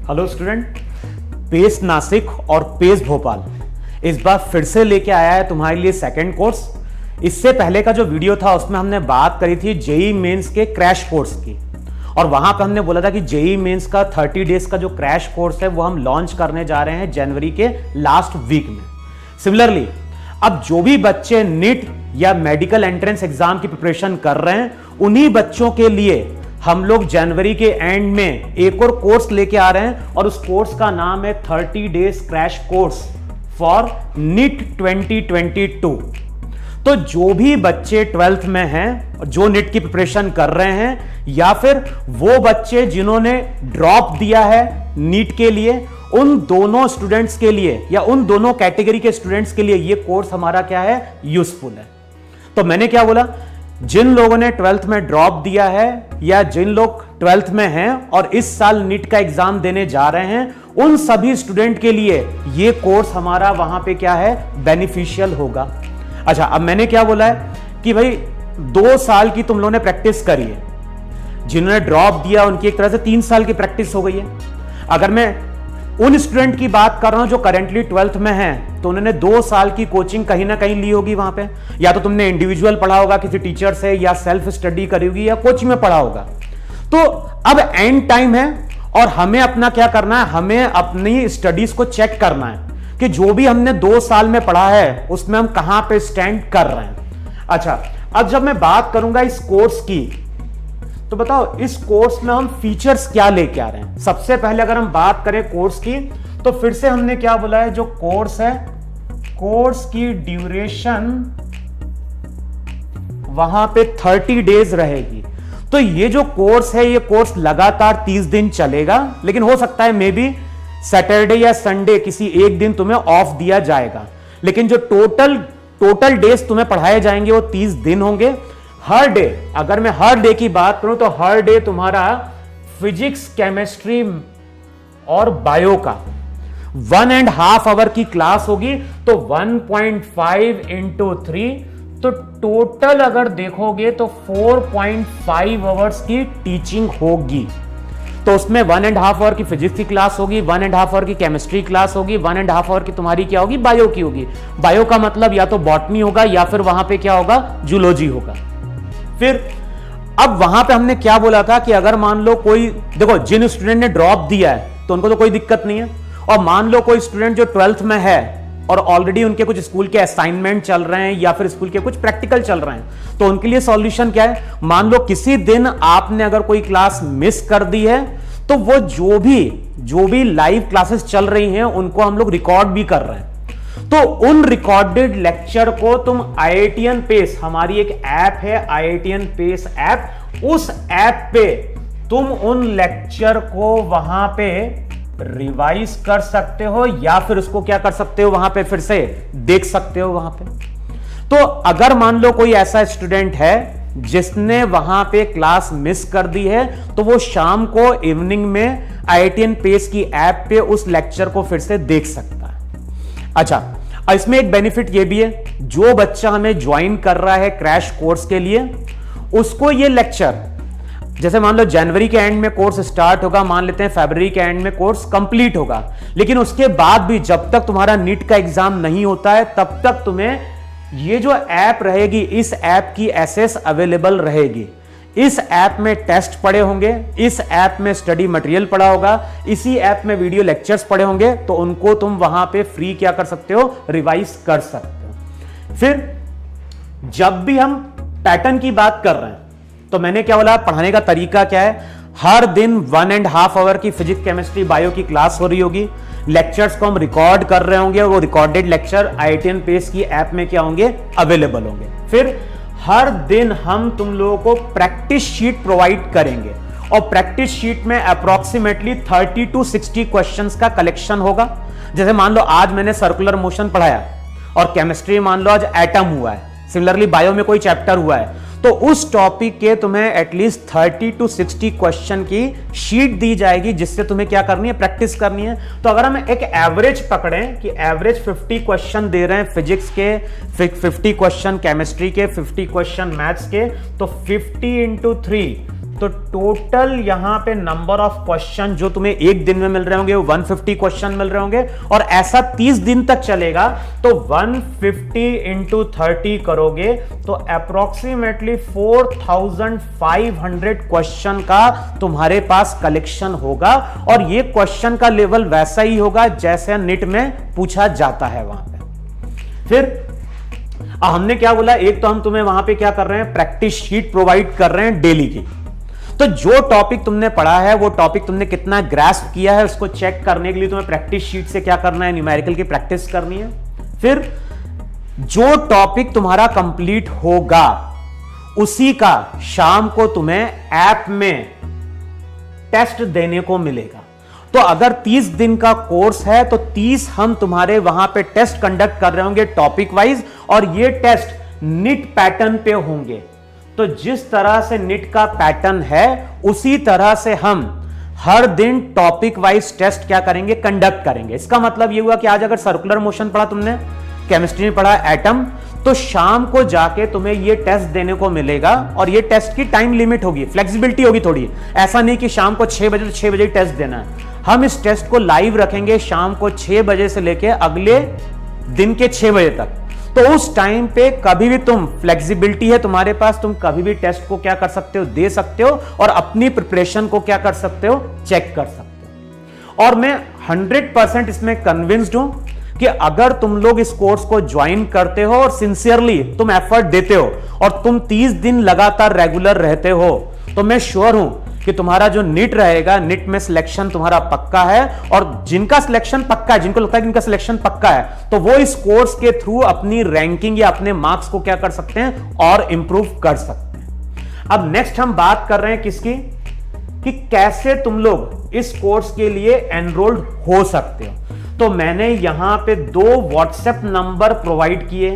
Hello student, pace Nashik और pace Bhopal इस बार फिर से लेके आया है तुम्हारे लिए सेकंड कोर्स। इससे पहले का जो वीडियो था उसमें हमने बात करी थी जेई मेंस के क्रैश कोर्स की, और वहां पे हमने बोला था कि जेई मेंस का 30 डेज का जो क्रैश कोर्स है वो हम लॉन्च करने जा रहे हैं जनवरी के लास्ट वीक में। सिमिलरली अब जो भी बच्चे नीट या मेडिकल एंट्रेंस एग्जाम की प्रिपरेशन कर रहे हैं उन्हीं बच्चों के लिए हम लोग जनवरी के एंड में एक और कोर्स लेके आ रहे हैं, और उस कोर्स का नाम है 30 days crash course for NEET 2022। तो जो भी बच्चे 12th में हैं, जो नीट की प्रिपरेशन कर रहे हैं, या फिर वो बच्चे जिन्होंने ड्रॉप दिया है नीट के लिए, उन दोनों स्टूडेंट्स के लिए या उन दोनों कैटेगरी के स्टूडेंट्स के लिए ये कोर्स हमारा क्या है, यूजफुल है। तो मैंने क्या बोला, जिन लोगों ने 12th में ड्रॉप दिया है या जिन लोग 12th में हैं और इस साल नीट का एग्जाम देने जा रहे हैं, उन सभी स्टूडेंट के लिए ये कोर्स हमारा वहां पे क्या है, बेनिफिशियल होगा। अच्छा, अब मैंने क्या बोला है कि भाई 2 साल की तुम लोगों ने प्रैक्टिस करी है, जिन्होंने ड्रॉप दिया उनकी एक तरह से 3 साल की प्रैक्टिस हो गई है। अगर मैं उन स्टूडेंट की बात कर रहा हूं जो करेंटली 12th में हैं, तो उन्होंने 2 साल की कोचिंग कहीं ना कहीं ली होगी वहां पे, या तो तुमने इंडिविजुअल पढ़ा होगा किसी टीचर से, या सेल्फ स्टडी करी होगी, या कोचिंग में पढ़ा होगा। तो अब एंड टाइम है और हमें अपना क्या करना है, हमें अपनी स्टडीज को चेक करना है कि जो भी हमने 2 साल में पढ़ा है उसमें हम कहां पे स्टैंड कर रहे हैं। अच्छा, अब जब मैं बात करूंगा इस कोर्स की, तो बताओ इस कोर्स में हम फीचर्स क्या लेके आ रहे हैं। सबसे पहले अगर हम बात करें कोर्स की, तो फिर से हमने क्या बोला है, जो कोर्स है, कोर्स की ड्यूरेशन वहां पे 30 डेज रहेगी। तो ये जो कोर्स है, ये कोर्स लगातार 30 दिन चलेगा, लेकिन हो सकता है मे बी सैटरडे या संडे किसी एक दिन तुम्हें ऑफ दिया जाएगा, लेकिन जो टोटल डेज तुम्हें पढ़ाए जाएंगे वो 30 दिन होंगे। हर डे, अगर मैं हर डे की बात करूं तो हर डे तुम्हारा फिजिक्स, केमिस्ट्री और बायो का 1.5 आवर की क्लास होगी। तो 1.5 into 3, तो टोटल अगर देखोगे तो 4.5 आवर्स की टीचिंग होगी। तो उसमें 1.5 आवर की फिजिक्स की क्लास होगी, 1.5 आवर की केमिस्ट्री क्लास होगी, 1.5 आवर की तुम्हारी क्या होगी, बायो की होगी। बायो का मतलब या तो बॉटनी होगा या फिर वहां पे क्या होगा, जूलॉजी होगा। फिर अब वहां पे हमने क्या बोला था कि अगर मान लो कोई, देखो जिन स्टूडेंट ने ड्रॉप दिया है तो उनको तो कोई दिक्कत नहीं है, और मान लो कोई स्टूडेंट जो 12th में है और ऑलरेडी उनके कुछ स्कूल के असाइनमेंट चल रहे हैं या फिर स्कूल के कुछ प्रैक्टिकल चल रहे हैं, तो उनके लिए सॉल्यूशन क्या है, मान लो किसी दिन आपने अगर कोई क्लास मिस कर दी है, तो वो जो भी लाइव क्लासेस चल रही हैं उनको हम लोग रिकॉर्ड भी कर रहे हैं। तो उन रिकॉर्डेड लेक्चर को तुम IITian पेस, हमारी एक ऐप है IITian पेस ऐप, उस ऐप पे तुम उन लेक्चर को वहां पे रिवाइज कर सकते हो, या फिर उसको क्या कर सकते हो, वहां पे फिर से देख सकते हो वहां पे। तो अगर मान लो कोई ऐसा स्टूडेंट है जिसने वहां पे क्लास मिस कर दी है, तो वो शाम को इवनिंग में IITian पेस की ऐप पे उस लेक्चर को फिर से देख सकता है। अच्छा, इसमें एक बेनिफिट ये भी है, जो बच्चा हमें ज्वाइन कर रहा है क्रैश कोर्स के लिए, उसको ये लेक्चर, जैसे मान लो जनवरी के एंड में कोर्स स्टार्ट होगा, मान लेते हैं फरवरी के एंड में कोर्स कंप्लीट होगा, लेकिन उसके बाद भी जब तक तुम्हारा नीट का एग्जाम नहीं होता है तब तक तुम्हें ये जो ऐप रहेगी, इस ऐप की एक्सेस अवेलेबल रहेगी। इस ऐप में टेस्ट पड़े होंगे, इस ऐप में स्टडी मटेरियल पड़ा होगा, इसी ऐप में वीडियो लेक्चर्स पड़े होंगे, तो उनको तुम वहां पे फ्री क्या कर सकते हो, रिवाइज कर सकते हो। फिर जब भी हम पैटर्न की बात कर रहे हैं, तो मैंने क्या बोला, पढ़ाने का तरीका क्या है, हर दिन 1.5 आवर की फिजिक्स, केमिस्ट्री, बायो की क्लास हो रही होगी, लेक्चर्स को हम रिकॉर्ड कर रहे होंगे, और वो रिकॉर्डेड लेक्चर IITian पेस की ऐप में क्या होंगे, अवेलेबल होंगे। फिर हर दिन हम तुम लोगों को प्रैक्टिस शीट प्रोवाइड करेंगे, और प्रैक्टिस शीट में अप्रोक्सीमेटली 30 to 60 क्वेश्चंस का कलेक्शन होगा। जैसे मान लो आज मैंने सर्कुलर मोशन पढ़ाया, और केमिस्ट्री मान लो आज एटम हुआ है, सिमिलरली बायो में कोई चैप्टर हुआ है, तो उस टॉपिक के तुम्हें एटलीस्ट 30 to 60 क्वेश्चन की शीट दी जाएगी, जिससे तुम्हें क्या करनी है, प्रैक्टिस करनी है। तो अगर हम एक एवरेज पकड़ें कि एवरेज 50 क्वेश्चन दे रहे हैं फिजिक्स के, 50 क्वेश्चन केमिस्ट्री के, 50 क्वेश्चन मैथ्स के, तो 50 into 3 तो टोटल यहां पे नंबर ऑफ क्वेश्चन जो तुम्हें एक दिन में मिल रहे होंगे वो 150 क्वेश्चन मिल रहे होंगे, और ऐसा 30 दिन तक चलेगा। तो 150 इंटू 30 करोगे तो अप्रोक्सीमेटली 4500 क्वेश्चन का तुम्हारे पास कलेक्शन होगा, और ये क्वेश्चन का लेवल वैसा ही होगा जैसे नीट में पूछा जाता है वहां पे। फिर हमने क्या बोला, एक तो हम तुम्हें वहां पे क्या कर रहे हैं, प्रैक्टिस शीट प्रोवाइड कर रहे हैं डेली की। तो जो टॉपिक तुमने पढ़ा है वो टॉपिक तुमने कितना ग्रास्प किया है उसको चेक करने के लिए तुम्हें प्रैक्टिस शीट से क्या करना है, न्यूमेरिकल की प्रैक्टिस करनी है। फिर जो टॉपिक तुम्हारा कंप्लीट होगा उसी का शाम को तुम्हें ऐप में टेस्ट देने को मिलेगा। तो अगर 30 दिन का कोर्स है तो 30 हम तुम्हारे वहां पे टेस्ट कंडक्ट कर रहे होंगे टॉपिक वाइज, और ये टेस्ट निट पैटर्न पे होंगे। तो जिस तरह से निट का पैटर्न है उसी तरह से हम हर दिन टॉपिक वाइज टेस्ट क्या करेंगे, कंडक्ट करेंगे। इसका मतलब ये हुआ कि आज अगर सर्कुलर मोशन पढ़ा तुमने, केमिस्ट्री में पढ़ा एटम, तो शाम को जाके तुम्हें ये टेस्ट देने को मिलेगा, और ये टेस्ट की टाइम लिमिट होगी, फ्लेक्सिबिलिटी होगी थोड़ी। ऐसा नहीं कि शाम को 6 बजे तो 6 बजे टेस्ट देना है। हम इस टेस्ट को लाइव रखेंगे शाम को 6 बजे से लेके अगले दिन के 6 बजे तक। तो उस टाइम पे कभी भी तुम, फ्लेक्सिबिलिटी है तुम्हारे पास, तुम कभी भी टेस्ट को क्या कर सकते हो, दे सकते हो, और अपनी प्रिपरेशन को क्या कर सकते हो, चेक कर सकते हो। और मैं 100% इसमें कन्विंस्ड हूं कि अगर तुम लोग इस कोर्स को ज्वाइन करते हो और सिंसियरली तुम एफर्ट देते हो और तुम 30 दिन लगातार रेगुलर रहते हो, तो मैं श्योर हूं कि तुम्हारा जो नीट रहेगा, नीट में सिलेक्शन तुम्हारा पक्का है। और जिनका सिलेक्शन पक्का है, जिनको लगता है कि इनका सिलेक्शन पक्का है, तो वो इस कोर्स के थ्रू अपनी रैंकिंग या अपने मार्क्स को क्या कर सकते हैं, और इंप्रूव कर सकते हैं। अब नेक्स्ट हम बात कर रहे हैं किसकी, कि कैसे तुम लोग इस कोर्स के लिए एनरोल्ड हो सकते हो। तो मैंने यहां पे 2 व्हाट्सएप नंबर प्रोवाइड किए।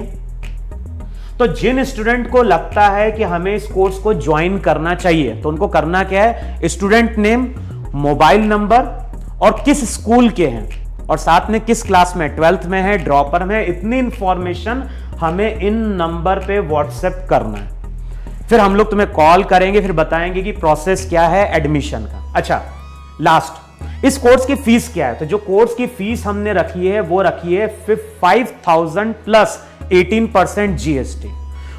तो जिन स्टूडेंट को लगता है कि हमें इस कोर्स को ज्वाइन करना चाहिए, तो उनको करना क्या है, स्टूडेंट नेम, मोबाइल नंबर, और किस स्कूल के हैं, और साथ में किस क्लास में, 12th में है, ड्रॉपर में है, इतनी इंफॉर्मेशन हमें इन नंबर पे व्हाट्सएप करना है। फिर हम लोग तुम्हें कॉल करेंगे, फिर बताएंगे कि प्रोसेस क्या है एडमिशन का। अच्छा, लास्ट, इस कोर्स की फीस क्या है। तो जो कोर्स की फीस हमने रखी है वो रखी है 5000 प्लस 18% जीएसटी।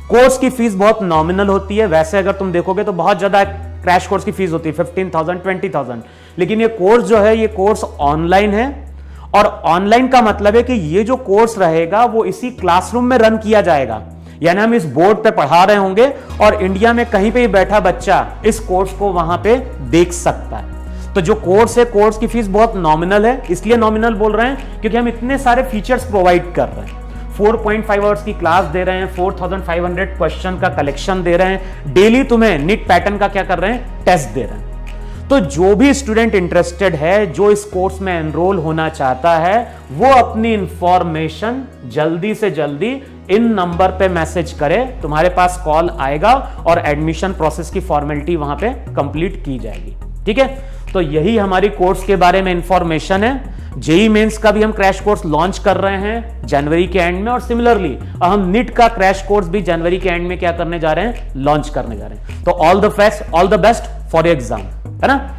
कोर्स की फीस बहुत नॉमिनल होती है, वैसे अगर तुम देखोगे तो बहुत ज्यादा क्रैश कोर्स की फीस होती है 15,000 20,000, लेकिन ये कोर्स जो है, ये कोर्स ऑनलाइन है। और ऑनलाइन का मतलब है कि ये जो कोर्स रहेगा वो इसी क्लासरूम में रन किया जाएगा, यानी हम इस बोर्ड पे पढ़ा रहे होंगे और इंडिया में कहीं पे भी बैठा बच्चा इस कोर्स को वहां पे देख सकता है। तो जो कोर्स है, कोर्स की फीस बहुत नॉमिनल है। इसलिए नॉमिनल बोल रहे हैं क्योंकि हम इतने सारे फीचर्स प्रोवाइड कर रहे हैं। 4.5 आवर्स की क्लास दे रहे हैं, 4500 क्वेश्चन का कलेक्शन दे रहे हैं, डेली तुम्हें नीट पैटर्न का क्या कर रहे हैं, टेस्ट दे रहे हैं। तो जो भी स्टूडेंट इंटरेस्टेड है, जो इस कोर्स में एनरोल होना चाहता है, वो अपनी इंफॉर्मेशन जल्दी से जल्दी इन नंबर पे मैसेज करे, तुम्हारे पास कॉल आएगा और एडमिशन प्रोसेस की फॉर्मेलिटी वहां पे कंप्लीट की जाएगी। ठीक है, तो यही हमारी कोर्स के बारे में इंफॉर्मेशन है। जेई मेंस का भी हम क्रैश कोर्स लॉन्च कर रहे हैं जनवरी के एंड में, और सिमिलरली हम नीट का क्रैश कोर्स भी जनवरी के एंड में क्या करने जा रहे हैं, लॉन्च करने जा रहे हैं। तो all the best for exam, है ना।